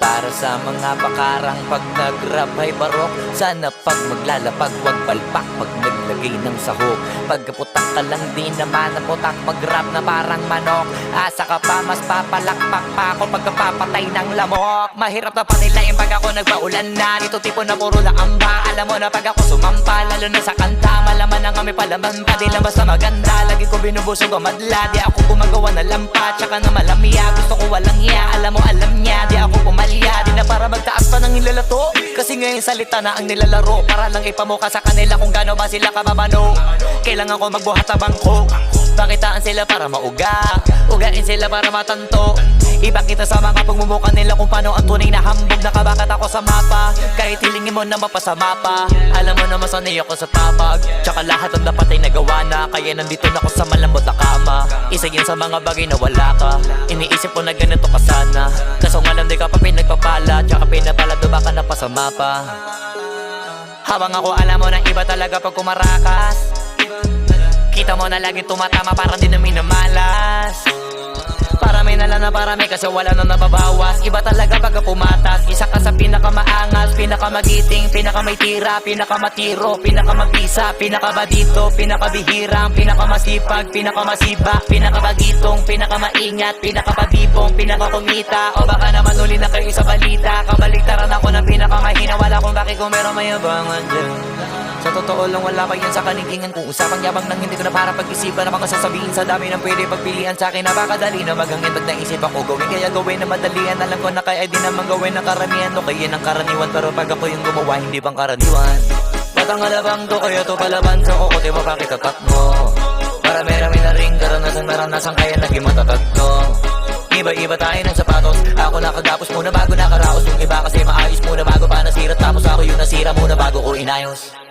Para sa mga pakarang pag nag-rap ay barok, sana pag maglalapag wag palpak pag naglagay ng sahok. Pagkaputak ka lang di naman ang putak, mag-rap na parang manok. Asa ka pa mas papalakpak pa ako pagkapapatay ng lamok. Mahirap na panilain pag ako nagpaulan na, dito tipo na puro laamba. Alam mo na pag ako sumampa, lalo na sa kanta, malaman na kami palaman pa, di lang basta maganda. Lagi ko binubusog o madla, di ako gumagawa na lampa, tsaka na malamya. Gusto ko walang iya, alam mo alam niya, di ako pumalya. Di na para magtaas pa ng ilalato, kasi ngayon salita na ang nilalaro, para lang ipamuka sa kanila kung gaano ba sila kababano. Kailangan ko magbuhat na bangko, pakitaan sila para mauga, ugain sila para matanto. Ipakita sa mga pagmumuka nila kung paano ang tunay na hambog. Nakabakat ako sa mapa, kahit hilingin mo na mapasama pa. Alam mo naman sanay ako sa papag, tsaka lahat ang dapat ay nagawa na, kaya nandito na ako sa malambot na kama. Isa yun sa mga bagay na wala ka, iniisip ko na ganito ka sana. Kaso nga lang di ka pa pinagpapala, tsaka pinapala do baka napasama pa. Habang ako alam mo na iba talaga pag kumarakas, kita mo na lagi tumatama parang di na minamalas. Parami na lang na parami kasi wala na nababawas. Iba talaga pag pumatas, isa ka sa pinakamaangas, pinakamagiting, pinakamay tira, pinakamatiro, pinakamabisa, pinakabadito, pinakabihirang, pinakamasipag, pinakamasiba, pinakabagitong, pinakamaingat, pinakababibong, pinakakumita. O baka naman uli na kayo sa balita, kabaliktaran ako ng pinakamahina. Wala kung bakit kung meron mayabangan dyan. Sa totoo lang wala pa yan sa kanigingan, kung usapang yabang nang hindi ko na para pag-isipan. Na mga sasabihin sa dami ng pwede pagpilian sa akin, napakadali na maghangin pag naisip ako gawin. Kaya gawin na madalian, alam ko na kaya di naman gawin ng karamihan. O kaya ng karaniwan, pero pag ako yung gumawa hindi bang karaniwan. Batang alabang to kaya to palaban sa kukote mo bakit tatak mo. Marami-rami na ring karanasan kaya naging matatag to. Iba-iba tayo ng sapatos, ako nakagapos muna bago nakaraos. Yung iba kasi maayos muna bago pa nasira, tapos ako yung nasira muna bago ko inayos.